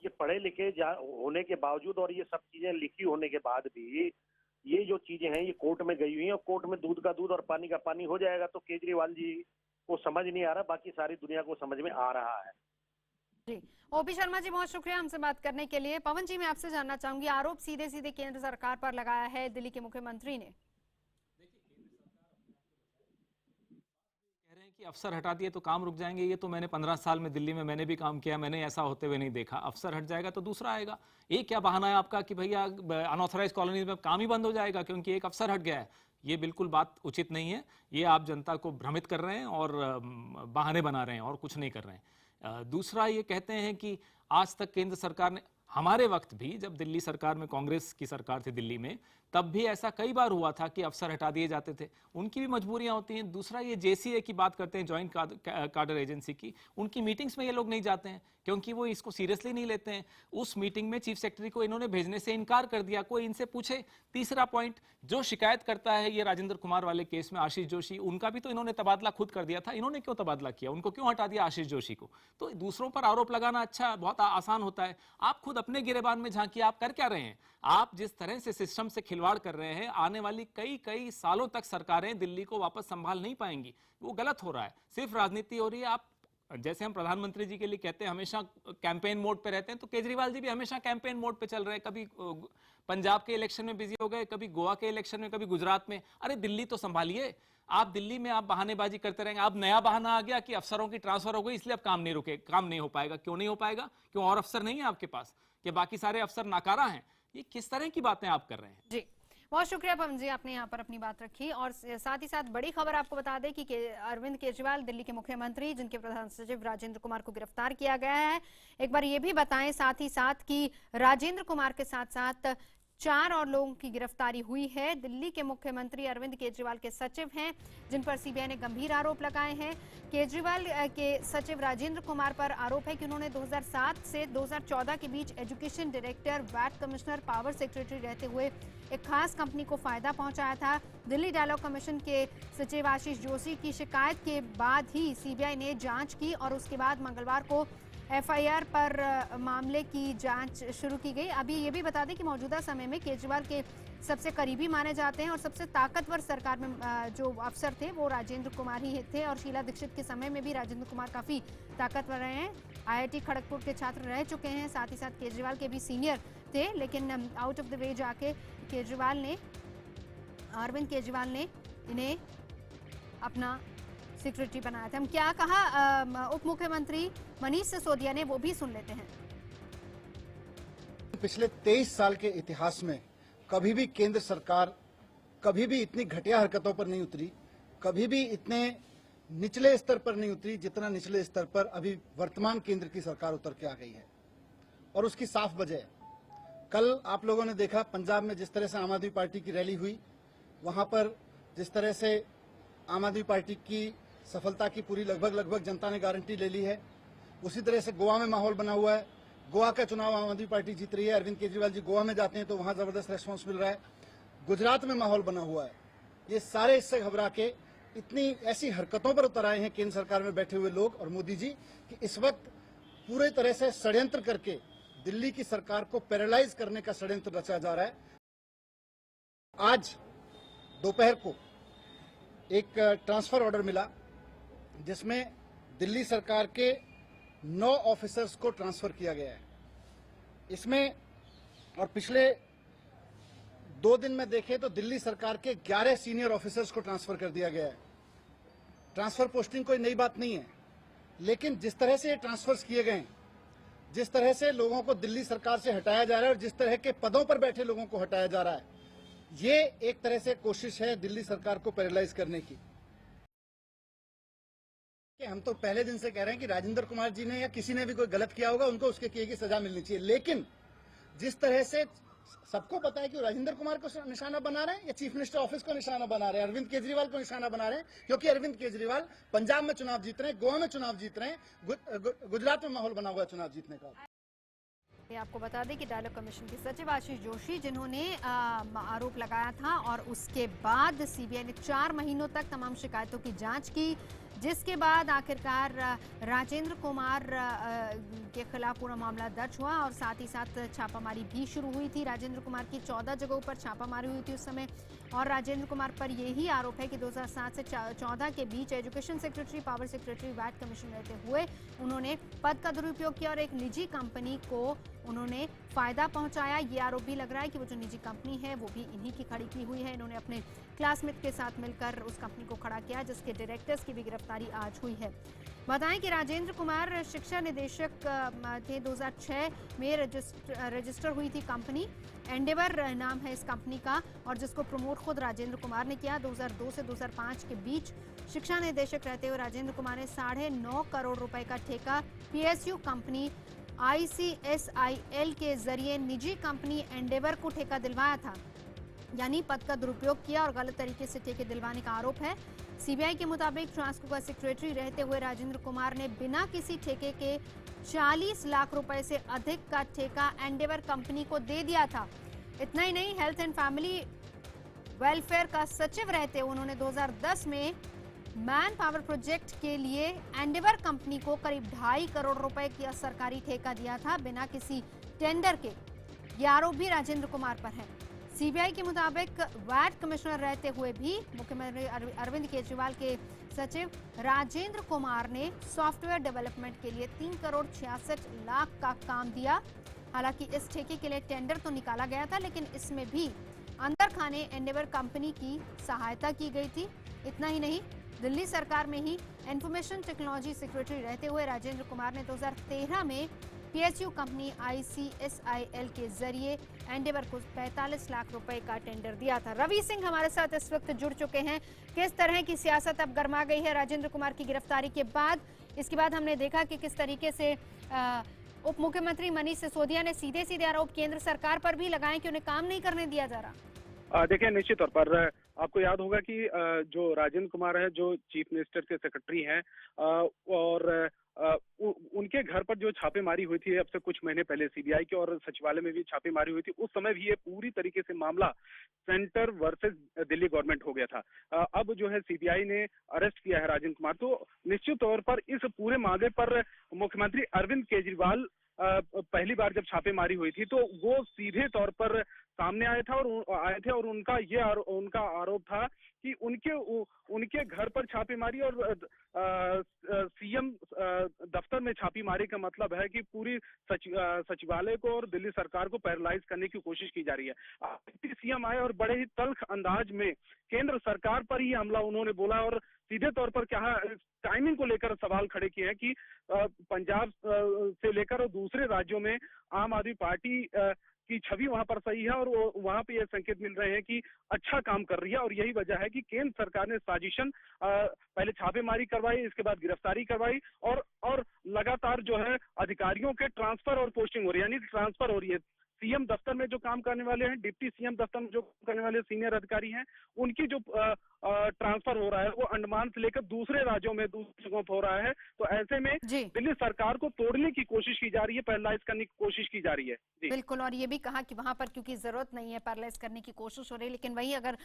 ये पढ़े लिखे होने के बावजूद और ये सब चीजें लिखी होने के बाद भी ये जो चीजें हैं ये कोर्ट में गई हुई हैं, और कोर्ट में दूध का दूध और पानी का पानी हो जाएगा। तो केजरीवाल जी को समझ नहीं आ रहा, बाकी सारी दुनिया को समझ में आ रहा है। जी, ओपी शर्मा जी बहुत शुक्रिया हमसे बात करने के लिए। पवन जी, मैं आपसे जानना चाहूंगी, आरोप सीधे सीधे केंद्र सरकार पर लगाया है दिल्ली के मुख्यमंत्री ने। कि अफसर हटा दिए तो काम रुक जाएंगे, ये तो मैंने 15 साल में दिल्ली में मैंने भी काम किया, मैंने ऐसा होते हुए नहीं देखा। अफसर हट जाएगा तो दूसरा आएगा। ये क्या बहाना है आपका कि भैया अनऑथराइज कॉलोनीज में काम ही बंद हो जाएगा क्योंकि एक अफसर हट गया है? ये बिल्कुल बात उचित नहीं है। ये आप जनता को भ्रमित कर रहे हैं और बहाने बना रहे हैं और कुछ नहीं कर रहे हैं। दूसरा ये कहते हैं कि आज तक केंद्र सरकार ने, हमारे वक्त भी जब दिल्ली सरकार में कांग्रेस की सरकार थी दिल्ली में, तब भी ऐसा कई बार हुआ था कि अफसर हटा दिए जाते थे। उनकी भी मजबूरियां होती हैं। दूसरा, ये जेसीए की बात करते हैं, जॉइंट कार्डर एजेंसी की, उनकी मीटिंग्स में ये लोग नहीं जाते हैं क्योंकि वो इसको सीरियसली नहीं लेते हैं। उस मीटिंग में चीफ सेक्रेटरी को इन्होंने भेजने से इनकार कर दिया, कोई इनसे पूछे। तीसरा पॉइंट, जो शिकायत करता है ये राजेंद्र कुमार वाले केस में आशीष जोशी, उनका भी तो इन्होंने तबादला खुद कर दिया था। इन्होंने क्यों तबादला किया? उनको क्यों हटा दिया आशीष जोशी को? तो दूसरों पर आरोप लगाना अच्छा, बहुत आसान होता है। आप खुद अपने गिरेबान में झांकिए, आप कर क्या रहे हैं? आप जिस तरह से सिस्टम से खिलवाड़ कर रहे हैं, आने वाली कई सालों तक सरकारें दिल्ली को वापस संभाल नहीं पाएंगी। वो गलत हो रहा है, सिर्फ राजनीति हो रही है। आप जैसे हम प्रधानमंत्री जी के लिए कहते हैं हमेशा कैंपेन मोड पे रहते हैं, तो केजरीवाल जी भी हमेशा कैंपेन मोड पे चल रहे हैं। कभी पंजाब के इलेक्शन में बिजी हो गए, कभी गोवा के इलेक्शन में, कभी गुजरात में। अरे दिल्ली तो संभालिए। आप दिल्ली में आप बहानेबाजी करते रहेंगे। अब नया बहाना आ गया कि अफसरों की ट्रांसफर हो गई इसलिए अब काम नहीं हो पाएगा। क्यों नहीं हो पाएगा? क्यों और अफसर नहीं है आपके पास? कि बाकी सारे अफसर नाकारा हैं? ये किस तरह की बातें आप कर रहे हैं? जी, बहुत शुक्रिया पवन जी, आपने यहाँ पर अपनी बात रखी। और साथ ही साथ बड़ी खबर आपको बता दें कि अरविंद केजरीवाल दिल्ली के मुख्यमंत्री, जिनके प्रधान सचिव राजेंद्र कुमार को गिरफ्तार किया गया है। एक बार ये भी बताएं साथ ही साथ कि राजेंद्र कुमार के साथ साथ 4 और लोगों की गिरफ्तारी हुई है। दिल्ली के मुख्यमंत्री अरविंद केजरीवाल के सचिव हैं, जिन पर सीबीआई ने गंभीर आरोप लगाए हैं। केजरीवाल के सचिव राजेंद्र कुमार पर आरोप है कि उन्होंने 2007 से 2014 के बीच education director, VAT commissioner, power secretary रहते हुए एक खास कंपनी को फायदा पहुंचाया था। दिल्ली डायलॉग कमीशन के सचिव आशीष जोशी की शिकायत के बाद ही सीबीआई ने जांच की और उसके बाद मंगलवार को एफआईआर पर मामले की जांच शुरू की गई। अभी ये भी बता दें कि मौजूदा समय में केजरीवाल के सबसे करीबी माने जाते हैं और सबसे ताकतवर सरकार में जो अफसर थे वो राजेंद्र कुमार ही थे। और शीला दीक्षित के समय में भी राजेंद्र कुमार काफ़ी ताकतवर रहे हैं। IIT खड़गपुर के छात्र रह चुके हैं, साथ ही साथ केजरीवाल के भी सीनियर थे। लेकिन आउट ऑफ द वे जाके अरविंद केजरीवाल ने इन्हें अपना सेक्रेटरी बनाया था। हम क्या कहा उप मुख्यमंत्री मनीष सिसोदिया ने, वो भी सुन लेते हैं। पिछले 23 साल के इतिहास में कभी भी केंद्र सरकार कभी भी इतनी घटिया हरकतों पर नहीं उतरी, कभी भी इतने निचले स्तर पर नहीं उतरी जितना निचले स्तर पर अभी वर्तमान केंद्र की सरकार उतर के आ गई है। और उसकी साफ वजह है, कल आप लोगों ने देखा पंजाब में जिस तरह से आम आदमी पार्टी की रैली हुई, वहां पर जिस तरह से आम आदमी पार्टी की सफलता की पूरी लगभग जनता ने गारंटी ले ली है। उसी तरह से गोवा में माहौल बना हुआ है। गोवा का चुनाव आम आदमी पार्टी जीत रही है। अरविंद केजरीवाल जी गोवा में जाते हैं तो वहां जबरदस्त रेस्पॉन्स मिल रहा है। गुजरात में माहौल बना हुआ है। ये सारे इससे घबरा के इतनी ऐसी हरकतों पर उतर आए हैं केंद्र सरकार में बैठे हुए लोग और मोदी जी कि इस वक्त पूरे तरह से षड्यंत्र करके दिल्ली की सरकार को पैरालाइज करने का षड्यंत्र रचा जा रहा है। आज दोपहर को एक ट्रांसफर ऑर्डर मिला जिसमें दिल्ली सरकार के 9 ऑफिसर्स को ट्रांसफर किया गया है। इसमें और पिछले 2 दिन में देखें तो दिल्ली सरकार के 11 सीनियर ऑफिसर्स को ट्रांसफर कर दिया गया है। ट्रांसफर पोस्टिंग कोई नई बात नहीं है, लेकिन जिस तरह से ये ट्रांसफर्स किए गए, जिस तरह से लोगों को दिल्ली सरकार से हटाया जा रहा है और जिस तरह के पदों पर बैठे लोगों को हटाया जा रहा है, ये एक तरह से कोशिश है दिल्ली सरकार को पैरालाइज करने की। हम तो पहले दिन से कह रहे हैं कि राजेंद्र कुमार जी ने या किसी ने भी कोई गलत किया होगा, उनको उसके किए की सजा मिलनी चाहिए। लेकिन जिस तरह से सबको पता है कि राजेंद्र कुमार को निशाना बना रहे हैं या चीफ मिनिस्टर ऑफिस को निशाना बना रहे हैं, अरविंद केजरीवाल को निशाना बना रहे हैं, क्योंकि अरविंद केजरीवाल पंजाब में चुनाव जीत रहे हैं, गोवा में चुनाव जीत रहे हैं, गुजरात में माहौल बना हुआ है चुनाव जीतने का। आपको बता दें कि डायलॉग कमीशन के सचिव आशीष जोशी, जिन्होंने आरोप लगाया था और उसके बाद सीबीआई ने 4 महीनों तक तमाम शिकायतों की जांच की, जिसके बाद आखिरकार राजेंद्र कुमार के खिलाफ पूरा मामला दर्ज हुआ और साथ ही साथ छापामारी भी शुरू हुई थी। राजेंद्र कुमार की 14 जगहों पर छापामारी हुई थी उस समय। और राजेंद्र कुमार पर यही आरोप है कि 2007 से 14 के बीच education secretary, power secretary, VAT commission रहते हुए उन्होंने पद का दुरुपयोग किया और एक निजी कंपनी को उन्होंने फायदा पहुंचाया। ये आरोप भी लग रहा है कि वो जो निजी कंपनी है वो भी इन्हीं की खड़ी की हुई है। इन्होंने अपने क्लासमेट के साथ मिलकर उस कंपनी को खड़ा किया, जिसके डायरेक्टर्स की भी गिरफ्तारी आज हुई है। बताएं कि राजेंद्र कुमार शिक्षा निदेशक थे। 2006 में रजिस्टर हुई थी कंपनी, एंडेवर नाम है इस कंपनी का, और जिसको प्रमोट खुद राजेंद्र कुमार ने किया। 2002 से 2005 के बीच शिक्षा निदेशक रहते हुए राजेंद्र कुमार ने 9.5 करोड़ रुपए का ठेका PSU कंपनी ICSIL के जरिए निजी कंपनी एंडेवर को ठेका दिलवाया था, यानी पद का दुरुपयोग किया और गलत तरीके से ठेके दिलवाने का आरोप है। सीबीआई के मुताबिक ट्रांसको का सेक्रेटरी रहते हुए राजेंद्र कुमार ने बिना किसी ठेके के 40 लाख रुपए से अधिक का ठेका एंडेवर कंपनी को दे दिया था। इतना ही नहीं, हेल्थ एंड फैमिली वेलफेयर का सचिव रहते उन्होंने 2010 में मैन पावर प्रोजेक्ट के लिए एंडेवर कंपनी को करीब 2.5 करोड़ रुपए का सरकारी ठेका दिया था बिना किसी टेंडर के। ये आरोप भी राजेंद्र कुमार पर है। सीबीआई के मुताबिक वैट कमिश्नर रहते हुए भी मुख्यमंत्री अरविंद केजरीवाल के सचिव राजेंद्र कुमार ने सॉफ्टवेयर डेवलपमेंट के लिए 3 करोड़ 66 लाख का काम दिया। हालांकि इस ठेके के लिए टेंडर तो निकाला गया था, लेकिन इसमें भी अंदर खाने एंडेवर कंपनी की सहायता की गई थी। इतना ही नहीं, दिल्ली सरकार में ही इंफॉर्मेशन टेक्नोलॉजी सेक्रेटरी रहते हुए राजेंद्र कुमार ने 2013 में PSU कंपनी ICSIL के जरिए एंडेवर को 45 लाख रुपए का टेंडर दिया था। रवि सिंह हमारे साथ इस वक्त जुड़ चुके हैं। किस तरह की सियासत अब गर्मा गई है राजेंद्र कुमार की गिरफ्तारी के बाद? इसके बाद हमने देखा कि किस तरीके से उप मुख्यमंत्री मनीष सिसोदिया ने सीधे सीधे आरोप केंद्र सरकार पर भी लगाए कि उन्हें काम नहीं करने दिया जा रहा। देखिए, निश्चित तौर पर आपको याद होगा कि जो राजेंद्र कुमार है, जो चीफ मिनिस्टर के सेक्रेटरी हैं, और उनके घर पर जो छापेमारी हुई थी अब से कुछ महीने पहले सीबीआई के, और सचिवालय में भी छापेमारी हुई थी, उस समय भी ये पूरी तरीके से मामला सेंटर वर्सेस दिल्ली गवर्नमेंट हो गया था। अब जो है सीबीआई ने अरेस्ट किया है राजेंद्र कुमार, तो निश्चित तौर पर इस पूरे मामले पर मुख्यमंत्री अरविंद केजरीवाल पहली बार जब छापेमारी हुई थी तो वो सीधे तौर पर सामने आए थे और उनका आरोप था कि उनके घर पर छापेमारी और सीएम दफ्तर में छापेमारी का मतलब है कि पूरी सचिवालय को और दिल्ली सरकार को पैरालाइज करने की कोशिश की जा रही है। सीएम आए और बड़े ही तल्ख अंदाज में केंद्र सरकार पर ही हमला उन्होंने बोला और सीधे तौर पर क्या टाइमिंग को लेकर सवाल खड़े किए हैं कि पंजाब से लेकर और दूसरे राज्यों में आम आदमी पार्टी की छवि वहां पर सही है और वहां पे ये संकेत मिल रहे हैं कि अच्छा काम कर रही है, और यही वजह है कि केंद्र सरकार ने साजिशन पहले छापेमारी करवाई, इसके बाद गिरफ्तारी करवाई और लगातार जो है अधिकारियों के ट्रांसफर और पोस्टिंग हो रही है, यानी ट्रांसफर हो रही है। सीएम दफ्तर में जो काम करने वाले हैं, डिप्टी सीएम दफ्तर में जो काम करने वाले सीनियर अधिकारी हैं, उनकी जो ट्रांसफर हो रहा है वो अंडमान से लेकर दूसरे राज्यों में दूसरी जगहों पर हो रहा है। तो ऐसे में दिल्ली सरकार को तोड़ने की कोशिश की जा रही है, पैरालाइज करने की कोशिश की जा रही है। बिल्कुल, और ये भी कहा कि वहां पर क्योंकि जरूरत नहीं है पैरालाइज करने की कोशिश हो रही है। लेकिन वही अगर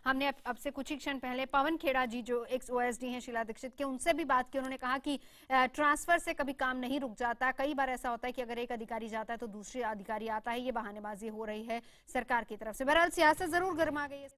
हमने अब से कुछ ही क्षण पहले पवन खेड़ा जी जो एक्स OSD हैं शीला दीक्षित के, उनसे भी बात की। उन्होंने कहा कि ट्रांसफर से कभी काम नहीं रुक जाता, कई बार ऐसा होता है कि अगर एक अधिकारी जाता है तो दूसरे अधिकारी आता है, ये बहानेबाजी हो रही है सरकार की तरफ से। बहरहाल सियासत जरूर गर्मा गई है।